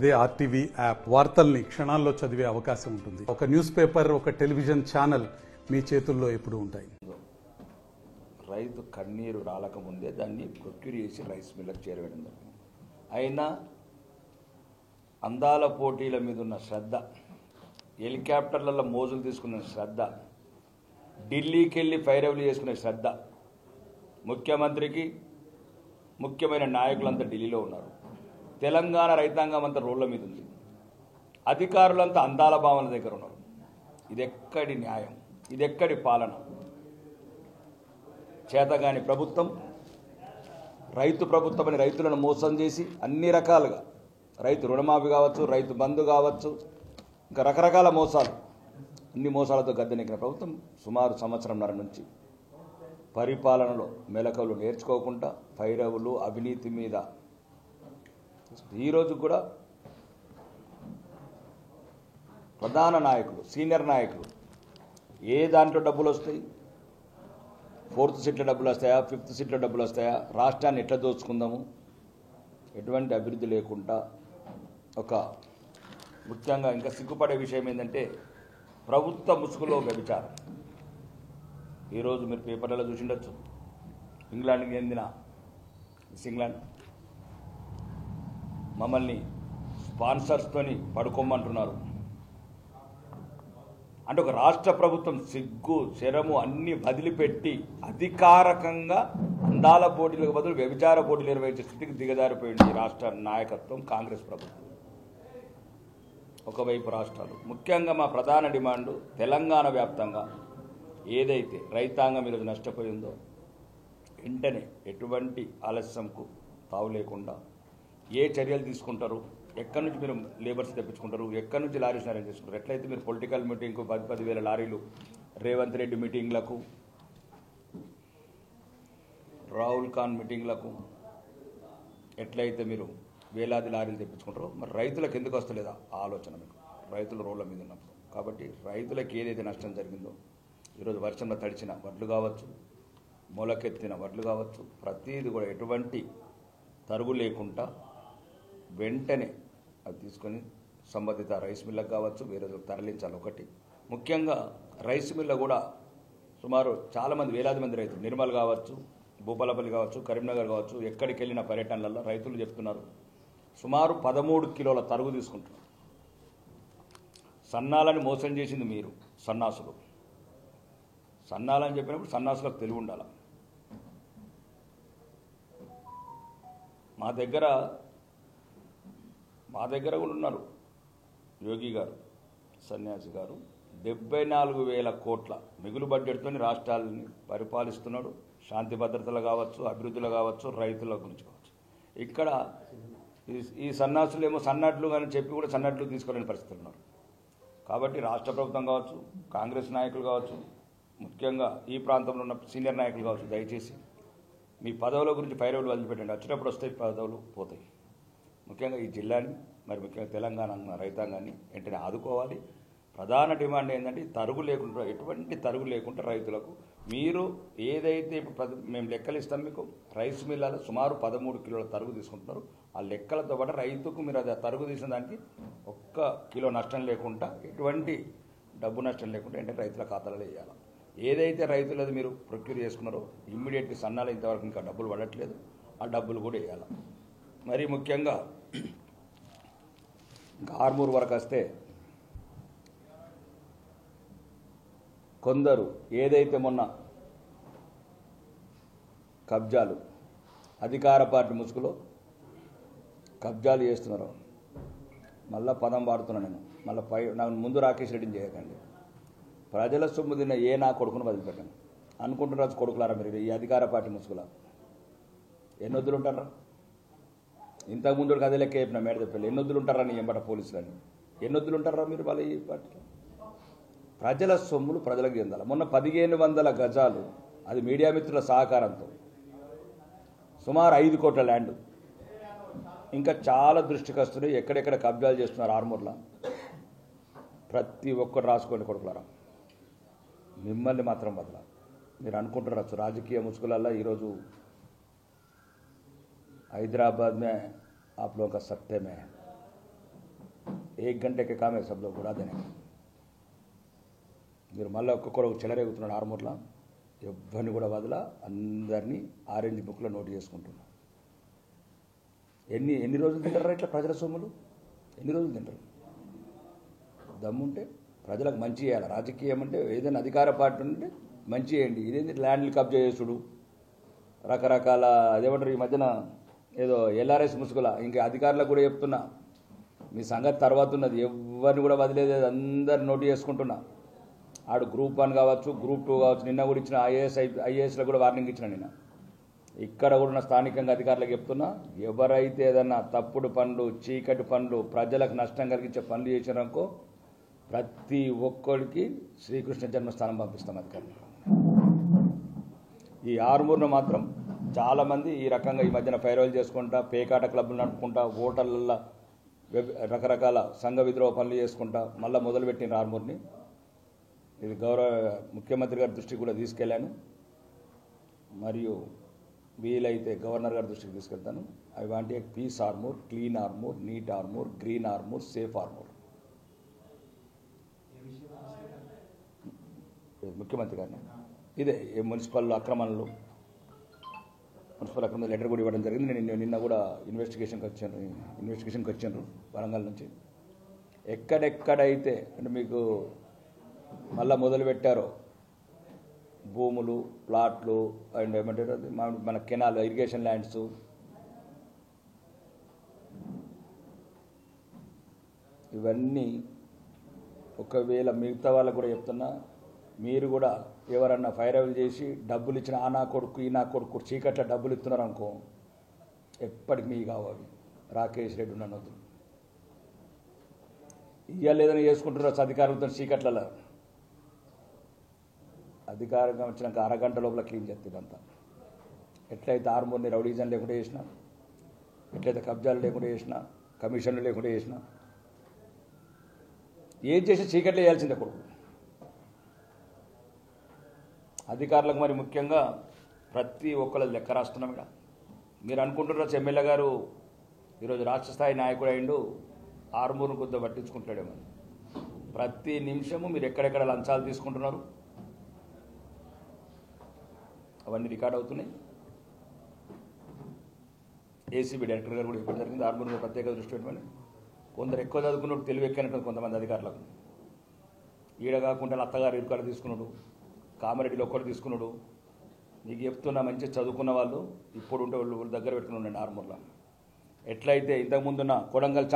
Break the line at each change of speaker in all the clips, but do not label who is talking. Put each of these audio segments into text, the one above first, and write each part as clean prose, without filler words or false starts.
ఇదే RTV app వార్తల్ని క్షణాల్లో చదివే అవకాశం ఉంటుంది. ఒక న్యూస్ పేపర్, ఒక టెలివిజన్ ఛానల్ మీ చేతుల్లో ఎప్పుడూ ఉంటాయి.
రైతు కన్నీరు రాలకముందే దాన్ని ప్రొక్యూర్ చేసి రైస్ మిల్లకు చేరవేయడం జరిగింది. అయినా అందాల పోటీల మీద ఉన్న శ్రద్ధ, హెలికాప్టర్లలో మోజులు తీసుకున్న శ్రద్ధ, ఢిల్లీకి వెళ్ళి ఫైరవులు చేసుకునే శ్రద్ధ, ముఖ్యమంత్రికి ముఖ్యమైన నాయకులంతా ఢిల్లీలో ఉన్నారు. తెలంగాణ రైతాంగం అంతా రోడ్ల మీద ఉంది. అధికారులంతా అందాల భావన దగ్గర ఉన్నారు. ఇది ఎక్కడి న్యాయం? ఇది ఎక్కడి పాలన? చేతగాని ప్రభుత్వం, రైతు ప్రభుత్వం అని రైతులను మోసం చేసి అన్ని రకాలుగా రైతు రుణమాఫీ కావచ్చు, రైతు బంధు కావచ్చు, ఇంకా రకరకాల మోసాలు, అన్ని మోసాలతో గద్దెనెక్కిన ప్రభుత్వం సుమారు సంవత్సరంన్నర నుంచి పరిపాలనలో మెలకువలు నేర్చుకోకుండా ఫైరవులు, అవినీతి మీద ఈరోజు కూడా ప్రధాన నాయకులు, సీనియర్ నాయకులు ఏ దాంట్లో డబ్బులు వస్తాయి, 4th సీట్లో డబ్బులు వస్తాయా, 5th సీట్లో డబ్బులు వస్తాయా, రాష్ట్రాన్ని ఎట్లా దోచుకుందాము, ఎటువంటి అభివృద్ధి లేకుండా ఒక ముఖ్యంగా ఇంకా సిగ్గుపడే విషయం ఏంటంటే ప్రభుత్వ ముసుగులో వ్యభిచారం. ఈరోజు మీరు పేపర్లలో చూసిండొచ్చు, ఇంగ్లాండ్కి చెందిన ఇంగ్లాండ్ మమ్మల్ని స్పాన్సర్స్తోని పడుకోమంటున్నారు అంటే ఒక రాష్ట్ర ప్రభుత్వం సిగ్గు శరము అన్ని వదిలిపెట్టి అధికారికంగా అందాల పోటీలకు బదులు వ్యభిచార పోటీలు నిర్వహించే స్థితికి దిగజారిపోయింది రాష్ట్ర నాయకత్వం, కాంగ్రెస్ ప్రభుత్వం. ఒకవైపు రాష్ట్రాలు, ముఖ్యంగా మా ప్రధాన డిమాండు తెలంగాణ వ్యాప్తంగా ఏదైతే రైతాంగం ఈరోజు నష్టపోయిందో వెంటనే ఎటువంటి ఆలస్యంకు తావు లేకుండా ఏ చర్యలు తీసుకుంటారు, ఎక్కడి నుంచి మీరు లేబర్స్ తెప్పించుకుంటారు, ఎక్కడి నుంచి లారీస్ అరేంజ్ చేసుకుంటారు, ఎట్లయితే మీరు పొలిటికల్ మీటింగ్కు 10,000 లారీలు, రేవంత్ రెడ్డి మీటింగ్లకు, రాహుల్ ఖాన్ మీటింగ్లకు ఎట్లయితే మీరు వేలాది లారీలు తెప్పించుకుంటారో మరి రైతులకు ఎందుకు వస్తలేదా ఆలోచన మీకు? రైతులు రోడ్ల మీద ఉన్నప్పుడు. కాబట్టి రైతులకు ఏదైతే నష్టం జరిగిందో ఈరోజు వర్షంలో తడిచిన వడ్లు కావచ్చు, మొలకెత్తిన వడ్లు కావచ్చు, ప్రతిదీ కూడా ఎటువంటి తరుగు లేకుండా వెంటనే అది తీసుకొని సంబంధిత రైస్ మిల్లకు కావచ్చు, వేరే తరలించాలి. ఒకటి ముఖ్యంగా రైస్ మిల్ల కూడా సుమారు చాలామంది వేలాది మంది రైతులు, నిర్మల్ కావచ్చు, భూపాలపల్లి కావచ్చు, కరీంనగర్ కావచ్చు, ఎక్కడికి వెళ్ళిన పర్యటనలలో రైతులు చెప్తున్నారు సుమారు 13 కిలోల తరుగు తీసుకుంటున్నారు. సన్నాలని మోసం చేసింది మీరు, సన్నాసులు. సన్నాలని చెప్పినప్పుడు సన్నాసులకు తెలివి ఉండాలి. మా దగ్గర కూడా ఉన్నారు యోగి గారు, సన్యాసి గారు. 74,000 కోట్ల మిగులు బడ్జెట్తో రాష్ట్రాలని పరిపాలిస్తున్నాడు. శాంతి భద్రతలు కావచ్చు, అభివృద్ధిలో కావచ్చు, రైతుల గురించి కావచ్చు. ఇక్కడ ఈ సన్నాసులు ఏమో సన్నట్లు కానీ చెప్పి కూడా సన్నట్లు తీసుకోలేని పరిస్థితులు ఉన్నారు. కాబట్టి రాష్ట్ర ప్రభుత్వం కావచ్చు, కాంగ్రెస్ నాయకులు కావచ్చు, ముఖ్యంగా ఈ ప్రాంతంలో ఉన్న సీనియర్ నాయకులు కావచ్చు, దయచేసి మీ పదవుల గురించి ఫైరవులు వదిలిపెట్టండి. వచ్చినప్పుడు వస్తాయి, పదవులు పోతాయి. ముఖ్యంగా ఈ జిల్లాని, మరి ముఖ్యంగా తెలంగాణ రైతాంగాన్ని వెంటనే ఆదుకోవాలి. ప్రధాన డిమాండ్ ఏంటంటే తరుగు లేకుండా, ఎటువంటి తరుగు లేకుండా రైతులకు మీరు ఏదైతే ఇప్పుడు మేము లెక్కలు ఇస్తాం మీకు, రైస్ మిల్లలో సుమారు 13 కిలోల తరుగు తీసుకుంటున్నారు. ఆ లెక్కలతో పాటు రైతుకు మీరు అది తరుగు తీసిన దానికి 1 కిలో నష్టం లేకుండా, ఎటువంటి డబ్బు నష్టం లేకుండా వెంటనే రైతుల ఖాతాలలో వేయాలి. ఏదైతే రైతులు అది మీరు ప్రొక్యూర్ చేసుకున్నారో ఇమ్మీడియట్లీ సన్నాలు ఇంతవరకు ఇంకా డబ్బులు పడట్లేదు, ఆ డబ్బులు కూడా వేయాలి. మరి ముఖ్యంగా ఇంకా ఆర్మూర్ వరకు వస్తే కొందరు ఏదైతే మొన్న కబ్జాలు, అధికార పార్టీ ముసుగులో కబ్జాలు చేస్తున్నారో, మళ్ళా పదం వాడుతున్నా నేను, మళ్ళీ నాకు ముందు రాకేష్ రెడ్డిని చేయకండి. ప్రజల సొమ్ము తిన్న ఏ నా కొడుకును వదిలిపెట్టాను అనుకుంటున్నారు కొడుకులారా మీరు ఈ అధికార పార్టీ ముసుగులా. ఎన్నొద్దులు ఉంటారా? ఇంతకుముందు కదే లెక్క చెప్పిన మేడ చెప్పాలి. ఎన్నొద్దులు ఉంటారా నీ ఎంబట పోలీసులని? ఎన్నొద్దులు ఉంటారా మీరు వాళ్ళ ఈ పార్టీలో? ప్రజల సొమ్ములు ప్రజలకు చెందాలి. మొన్న 1,500 గజాలు, అది మీడియా మిత్రుల సహకారంతో సుమారు 5 కోట్ల ల్యాండ్ ఇంకా చాలా దృష్టికి వస్తున్నాయి. ఎక్కడెక్కడ కబ్జాలు చేస్తున్నారు ఆర్మూర్లో, ప్రతి ఒక్కరు రాసుకోండి కొడుకులారా. మిమ్మల్ని మాత్రం వదల. మీరు అనుకుంటున్నారు రాజకీయ ముసుగులల్లో ఈరోజు हैदराबाद में आप लोगों का सत्ते में है। एक घंटे के काम है सब लोग उड़ा देने మీరు మళ్ళీ ఒక్కొక్కరు చెలరేగుతున్నాడు ఆర్మూర్లో ఎవరిని కూడా వదల అందరినీ ఆరెంజ్ బుక్లో నోట్ చేసుకుంటున్నాను ఎన్ని రోజులు తింటారా ఇట్లా ప్రజల సొమ్ములు ఎన్ని రోజులు తింటారు దమ్ముంటే ప్రజలకు మంచి చేయాలి రాజకీయం అంటే ఏదైనా అధికార పార్టీ ఉంటే మంచి చేయండి ఇదేంటి ల్యాండ్లు కబ్జా చేసుడు రకరకాల అదేమంటారు ఈ మధ్యన ఏదో ఎల్ఆర్ఎస్ ముసుగుల ఇంకా అధికారులకు కూడా చెప్తున్నా మీ సంగతి తర్వాత ఉన్నది ఎవరిని కూడా వదిలేదు అందరు నోట్ చేసుకుంటున్నా ఆడు గ్రూప్ 1 కావచ్చు గ్రూప్ 2 కావచ్చు నిన్న కూడా ఇచ్చిన ఐఏఎస్లో కూడా వార్నింగ్ ఇచ్చిన నిన్న ఇక్కడ కూడా స్థానికంగా అధికారులకు చెప్తున్నా ఎవరైతే ఏదన్నా తప్పుడు పనులు చీకటి పనులు ప్రజలకు నష్టం కలిగించే పనులు చేసినారనుకో ప్రతి ఒక్కరికి శ్రీకృష్ణ జన్మస్థానం పంపిస్తాం అధికారులు ఈ ఆర్మూర్ను మాత్రం చాలామంది ఈ రకంగా ఈ మధ్యన ఫైర్వెల్ చేసుకుంటా పేకాట క్లబ్లు నడుపుకుంటా ఓటర్ల రకరకాల సంఘ విద్రోహ పనులు చేసుకుంటా మళ్ళీ మొదలుపెట్టిన ఆర్మూర్ని ఇది గౌరవ ముఖ్యమంత్రి గారి దృష్టికి కూడా తీసుకెళ్లాను మరియు వీలైతే గవర్నర్ గారి దృష్టికి తీసుకెళ్తాను I want a peace Armoor clean Armoor neat Armoor green Armoor safe Armoor ముఖ్యమంత్రి గారిని ఇదే మున్సిపల్ అక్రమాలు లెటర్ కూడా ఇవ్వడం జరిగింది నేను నిన్న కూడా ఇన్వెస్టిగేషన్కి వచ్చాను వరంగల్ నుంచి ఎక్కడెక్కడైతే అంటే మీకు మళ్ళీ మొదలుపెట్టారో భూములు ప్లాట్లు అండ్ ఏమంటారు మన కెనాల్ ఇరిగేషన్ ల్యాండ్స్ ఇవన్నీ ఒకవేళ మిగతా వాళ్ళకు కూడా చెప్తున్నా మీరు కూడా ఎవరన్నా ఫైర్వెల్ చేసి డబ్బులు ఇచ్చిన ఆ నా కొడుకు ఈ నా కొడుకు చీకట్ల డబ్బులు ఇస్తున్నారు అనుకో ఎప్పటికి మీ కావాలి రాకేష్ రెడ్డి ఉన్నది ఇవాళ ఏదైనా చేసుకుంటున్నారు అధికారులతో చీకట్లలో అధికారంగా వచ్చినాక అరగంట లోపల క్లీన్ చేస్తుందంతా ఎట్లయితే ఆర్మూర్ని రౌడీజన్ లేకుండా చేసినా ఎట్లయితే కబ్జాలు లేకుండా చేసినా కమిషన్లు లేకుండా చేసినా ఏం చేసి చీకట్లో వేయాల్సిందే కొడుకు అధికారులకు మరి ముఖ్యంగా ప్రతి ఒక్కళ్ళ లెక్క రాస్తున్నాం ఇక్కడ మీరు అనుకుంటున్నారు ఎమ్మెల్యే గారు ఈరోజు రాష్ట్ర స్థాయి నాయకుడు అయిండు ఆర్మూర్ను కొద్దిగా పట్టించుకుంటాడేమో ప్రతి నిమిషము మీరు ఎక్కడెక్కడ లంచాలు తీసుకుంటున్నారు అవన్నీ రికార్డ్ అవుతున్నాయి ఏసీబీ డైరెక్టర్ గారు కూడా ఇప్పుడు జరిగింది ఆర్మూర్ మీద ప్రత్యేక దృష్టి పెట్టమని కొందరు ఎక్కువ చదువుకున్నాడు తెలివి ఎక్కనట్టు కొంతమంది అధికారులకు ఈడ కాకుండా అత్తగారు ఇరుకాడు తీసుకున్నాడు కామారెడ్డిలో ఒక్కడు తీసుకున్నాడు నీకు చెప్తున్నా మంచి చదువుకున్న వాళ్ళు ఇప్పుడు ఉంటే వాళ్ళు దగ్గర పెట్టుకుని ఉండండి ఆర్మూర్లో ఎట్లయితే ఇంతకుముందున్న కొడంగల్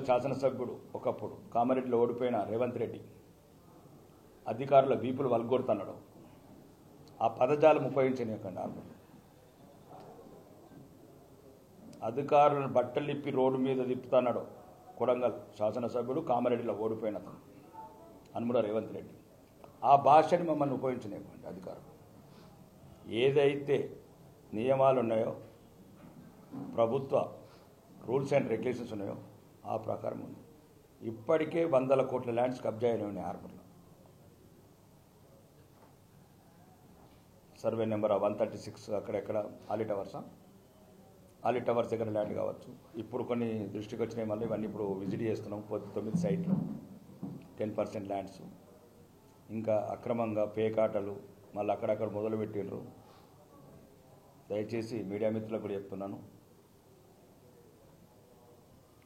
శాసనసభ్యుడు ఒకప్పుడు కామారెడ్డిలో ఓడిపోయిన రేవంత్ రెడ్డి అధికారుల వీపులు వల్గొడుతున్నాడు ఆ పదజాలం ఉపయోగించనివ్వకండి ఆర్మూర్లో అధికారులను బట్టలిప్పి రోడ్డు మీద తిప్పుతున్నాడు కొడంగల్ శాసనసభ్యుడు కామారెడ్డిలో ఓడిపోయిన హనుమడ రేవంత్ రెడ్డి ఆ భాషని మమ్మల్ని ఉపయోగించనివ్వండి అధికారులు ఏదైతే నియమాలు ఉన్నాయో ప్రభుత్వ రూల్స్ అండ్ రెగ్యులేషన్స్ ఉన్నాయో ఆ ప్రకారం ఉంది ఇప్పటికే 100 కోట్ల ల్యాండ్స్ కబ్జా అయినాయి ఉన్నాయి ఆర్మూర్లో సర్వే నెంబర్ 136 అక్కడెక్కడ ఆలి టవర్స్ దగ్గర ల్యాండ్ కావచ్చు ఇప్పుడు కొన్ని దృష్టికి వచ్చినాయి మళ్ళీ ఇవన్నీ ఇప్పుడు విజిట్ చేస్తున్నాం 9 సైట్లు 10% ల్యాండ్స్ ఇంకా అక్రమంగా పేకాటలు మళ్ళీ అక్కడక్కడ మొదలుపెట్టిండ్రు దయచేసి మీడియా మిత్రులకు కూడా చెప్తున్నాను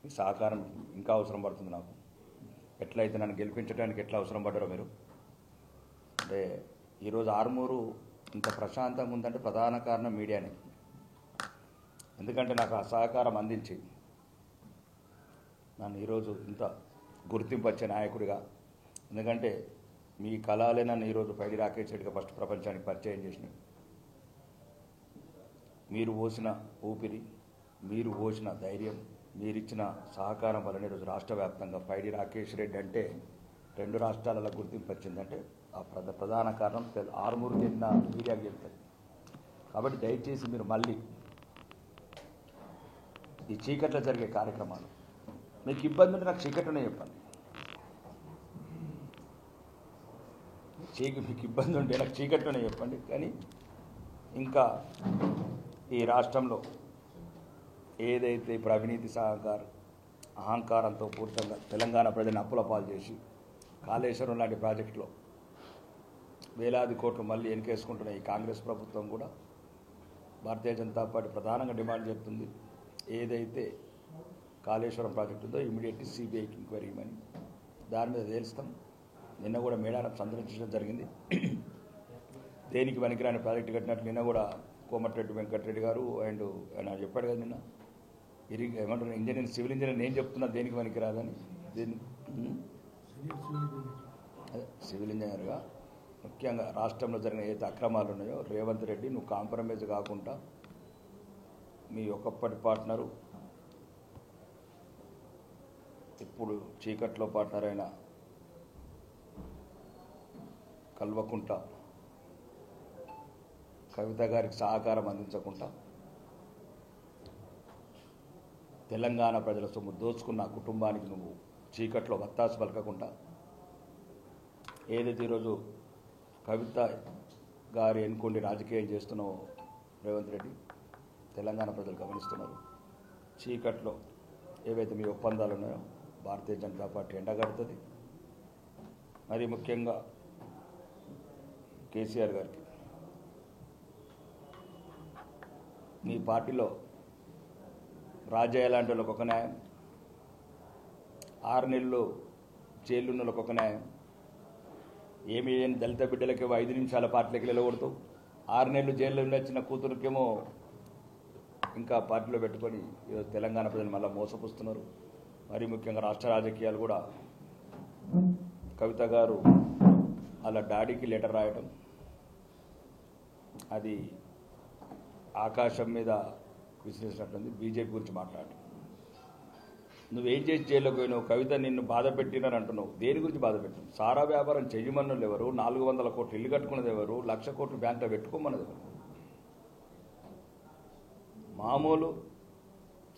ఈ సహకారం ఇంకా అవసరం పడుతుంది నాకు ఎట్లయితే నన్ను గెలిపించడానికి ఎట్లా అవసరం పడ్డారో మీరు అంటే ఈరోజు ఆర్మూరు ఇంత ప్రశాంతంగా ఉందంటే ప్రధాన కారణం మీడియానే ఎందుకంటే నాకు ఆ సహకారం అందించి నన్ను ఈరోజు ఇంత గుర్తింపు వచ్చే నాయకుడిగా ఎందుకంటే మీ కళలే నన్ను ఈరోజు పైడి రాకేష్ రెడ్డిగా ఫస్ట్ ప్రపంచానికి పరిచయం చేసినాయి మీరు పోసిన ఊపిరి మీరు పోసిన ధైర్యం మీరిచ్చిన సహకారం వలన ఈరోజు రాష్ట్ర వ్యాప్తంగా పైడి రాకేష్ రెడ్డి అంటే 2 రాష్ట్రాలలో గుర్తింపు వచ్చిందంటే ఆ ప్రధాన కారణం ఆర్మూరు చెందిన మీడియాకి చెప్తారు కాబట్టి దయచేసి మీరు మళ్ళీ ఈ చీకట్లో జరిగే కార్యక్రమాలు మీకు ఇబ్బంది ఉంటే నాకు చీకట్లోనే చెప్పండి మీకు ఇబ్బంది ఉంటే నాకు చీకట్లోనే చెప్పండి కానీ ఇంకా ఈ రాష్ట్రంలో ఏదైతే ఇప్పుడు అవినీతి అహంకారంతో పూర్తిగా తెలంగాణ ప్రజలను అప్పుల పాలు చేసి కాళేశ్వరం లాంటి ప్రాజెక్టులో వేలాది కోట్లు మళ్ళీ ఎన్నికేసుకుంటున్న ఈ కాంగ్రెస్ ప్రభుత్వం కూడా భారతీయ జనతా పార్టీ ప్రధానంగా డిమాండ్ చేస్తుంది, ఏదైతే కాళేశ్వరం ప్రాజెక్టు ఉందో ఇమీడియట్లీ సిబిఐకి ఎంక్వైరీ ఇవ్వమని. దాని మీద తేల్స్తాం. నిన్న కూడా మేడారం సందర్శించడం జరిగింది. దేనికి పనికిరాని ప్రాజెక్టు కట్టినట్టు నిన్న కూడా కోమటిరెడ్డి వెంకటరెడ్డి గారు అండ్ ఆయన చెప్పాడు కదా నిన్న ఏమంటారు ఇంజనీర్ సివిల్ ఇంజనీర్ నేను చెప్తున్నా దేనికి పనికిరాదని. దీన్ని సివిల్ ఇంజనీర్గా ముఖ్యంగా రాష్ట్రంలో జరిగిన ఏదైతే అక్రమాలు ఉన్నాయో రేవంత్ రెడ్డి నువ్వు కాంప్రమైజ్ కాకుండా మీ ఒకప్పటి పార్ట్నరు ఇప్పుడు చీకట్లో పార్ట్నర్ అయిన కల్వకుంట కవిత గారికి సహకారం అందించకుండా తెలంగాణ ప్రజల సొమ్ము దోచుకున్న కుటుంబానికి నువ్వు చీకట్లో వత్తాసు పలకకుండా ఏదైతే ఈరోజు కవిత గారి ఎన్నుకోండి రాజకీయం చేస్తున్నావు రేవంత్ రెడ్డి, తెలంగాణ ప్రజలు గమనిస్తున్నారు. చీకట్లో ఏవైతే మీ ఒప్పందాలు ఉన్నాయో భారతీయ జనతా పార్టీ ఎండగడుతుంది. మరి ముఖ్యంగా కేసీఆర్ గారికి నీ పార్టీలో రాజయ్య లాంటి వాళ్ళకి ఒక న్యాయం, 6 నెలలు జైలు ఉన్న వాళ్ళకి ఒక న్యాయం, ఏమి దళిత బిడ్డలకేమో 5 నిమిషాల పార్టీలకి నిలబడుతూ 6 నెలలు జైల్లో వచ్చిన కూతురికేమో ఇంకా పార్టీలో పెట్టుకొని ఈరోజు తెలంగాణ ప్రజలు మళ్ళీ మోసపుస్తున్నారు. మరి ముఖ్యంగా రాష్ట్ర రాజకీయాలు కూడా కవిత గారు అలా డాడీకి లెటర్ రాయడం, అది ఆకాశం మీద విశ్లేషించినట్టుంది. బీజేపీ గురించి మాట్లాడటం, నువ్వేం చేసి జైల్లోకి పోయినావు, కవిత నిన్ను బాధ పెట్టినని అంటున్నావు. దేని గురించి బాధ పెట్టినావు? సారా వ్యాపారం చెయ్యమన్నది ఎవరు? 400 కోట్లు ఇల్లు కట్టుకున్నది ఎవరు? 1,00,000 కోట్లు బ్యాంకులో పెట్టుకోమన్నది ఎవరు? మామూలు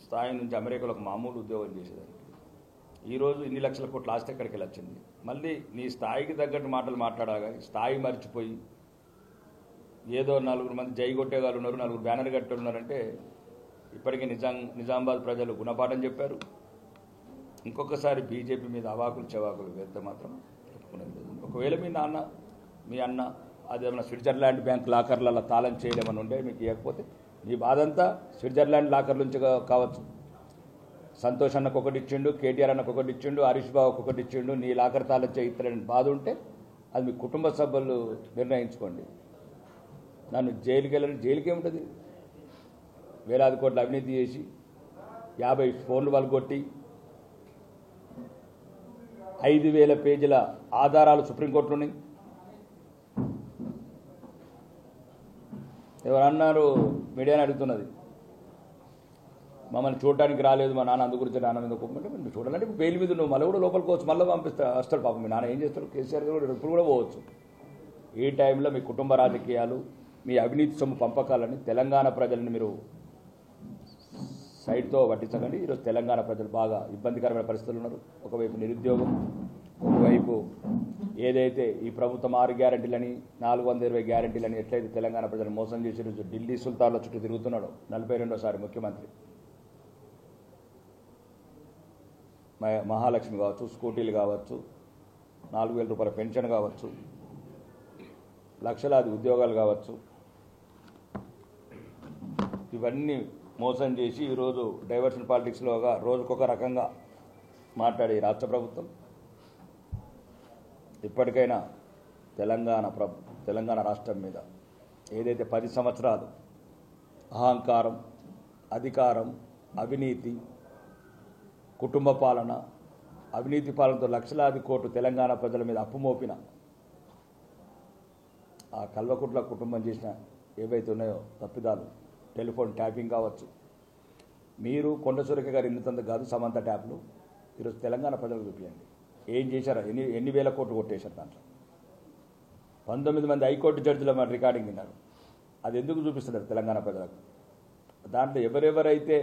స్థాయి నుంచి అమెరికాలో ఒక మామూలు ఉద్యోగం చేసేదానికి ఈరోజు ఇన్ని లక్షల కోట్ల ఆస్తి ఎక్కడికి వెళ్ళొచ్చింది? మళ్ళీ నీ స్థాయికి తగ్గట్టు మాటలు మాట్లాడాలి కానీ స్థాయి మర్చిపోయి ఏదో 4 మంది జై కొట్టేగాళ్ళు ఉన్నారు, 4 బ్యానర్ కట్టి ఉన్నారంటే ఇప్పటికీ నిజామాబాద్ ప్రజలు గుణపాఠం చెప్పారు. ఇంకొకసారి బీజేపీ మీద అవాకులు చెవాకులు వేస్తే మాత్రం చెప్పుకునేది లేదు. ఒకవేళ మీ అన్న అదేమన్నా స్విట్జర్లాండ్ బ్యాంక్ లాకర్లలో తాళం చేయలేమని ఉండే మీకు ఇవ్వకపోతే మీ బాధ అంతా స్విట్జర్లాండ్ లాకర్ నుంచి కావచ్చు. సంతోష్ అన్నకు ఒకటి ఇచ్చిండు, కేటీఆర్ అన్నకు ఒకటి ఇచ్చిండు, హరీష్ బాబుకి ఒకటి ఇచ్చిండు, నీ లాకర్ తాళం చేయిస్తారని బాధ ఉంటే అది మీ కుటుంబ సభ్యులు నిర్ణయించుకోండి. నన్ను జైలుకి వెళ్ళని జైలుకి ఏముంటుంది? వేలాది కోట్ల అవినీతి చేసి 50 ఫోన్లు పలుకొట్టి 5,000 పేజీల ఆధారాలు సుప్రీంకోర్టులో ఉన్నాయి. ఎవరన్నారు మీడియాని అడుగుతున్నది, మమ్మల్ని చూడడానికి రాలేదు మా నాన్న అందు గురించి నాన్న మీద ఒప్పుకుంటే మీరు చూడాలంటే బెయిల్ మీద నువ్వు మళ్ళీ కూడా లోపలికి పోవచ్చు, మళ్ళీ వస్తాడు పాపం. మీ నాన్న ఏం చేస్తాడు? కేసీఆర్ గారు ఇప్పుడు కూడా పోవచ్చు. ఈ టైంలో మీ కుటుంబ రాజకీయాలు, మీ అవినీతి సొమ్ము పంపకాలని తెలంగాణ ప్రజలని మీరు సైడ్తో పట్టించకండి. ఈరోజు తెలంగాణ ప్రజలు బాగా ఇబ్బందికరమైన పరిస్థితులు ఉన్నారు. ఒకవైపు నిరుద్యోగం, ఒకవైపు ఏదైతే ఈ ప్రభుత్వం 6 గ్యారెంటీలని 420 గ్యారెంటీలని ఎట్లయితే తెలంగాణ ప్రజలు మోసం చేసి రోజు ఢిల్లీ సుల్తాన్ల చుట్టూ తిరుగుతున్నాడు 42వ ముఖ్యమంత్రి. మహాలక్ష్మి కావచ్చు, స్కూటీలు కావచ్చు, 4,000 రూపాయల పెన్షన్ కావచ్చు, లక్షలాది ఉద్యోగాలు కావచ్చు, ఇవన్నీ మోసం చేసి ఈరోజు డైవర్షన్ పాలిటిక్స్లోగా రోజుకొక రకంగా మాట్లాడే రాష్ట్ర ప్రభుత్వం ఇప్పటికైనా తెలంగాణ రాష్ట్రం మీద ఏదైతే 10 సంవత్సరాలు అహంకారం, అధికారం, అవినీతి, కుటుంబ పాలన, అవినీతి పాలనతో లక్షలాది కోట్లు తెలంగాణ ప్రజల మీద అప్పు మోపిన ఆ కల్వకుట్ల కుటుంబం చేసిన ఏవైతే ఉన్నాయో తప్పిదాలు, టెలిఫోన్ ట్యాపింగ్ కావచ్చు, మీరు కొండ సురేఖ గారు ఎన్నితంత కాదు సమంత ట్యాప్లు ఈరోజు తెలంగాణ ప్రజలకు చూపించండి ఏం చేశారు, ఎన్ని వేల కోట్లు కొట్టేశారు. దాంట్లో 19 మంది హైకోర్టు జడ్జిల మన రికార్డింగ్ విన్నారు. అది ఎందుకు చూపిస్తున్నారు తెలంగాణ ప్రజలకు? దాంట్లో ఎవరెవరైతే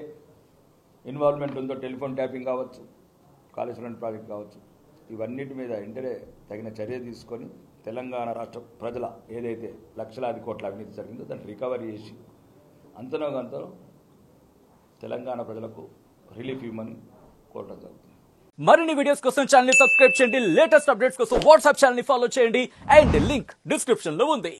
ఇన్వాల్వ్మెంట్ ఉందో, టెలిఫోన్ ట్యాపింగ్ కావచ్చు, కాళేశ్వరం ప్రాజెక్ట్ కావచ్చు, ఇవన్నిటి మీద వెంటనే తగిన చర్య తీసుకొని తెలంగాణ రాష్ట్ర ప్రజల ఏదైతే లక్షలాది కోట్ల అవినీతి జరిగిందో దాన్ని రికవరీ చేసి అంతనో తెలంగాణ ప్రజలకు రిలీఫ్ ఇవ్వమని కోరడం జరుగుతుంది.
మరిన్ని వీడియోస్ కోసం ఛానల్ ని సబ్స్క్రైబ్ చేయండి. లేటెస్ట్ అప్డేట్స్ కోసం వాట్సాప్ ఛానల్ ని ఫాలో చేయండి. అండ్ లింక్ డిస్క్రిప్షన్ లో ఉంది.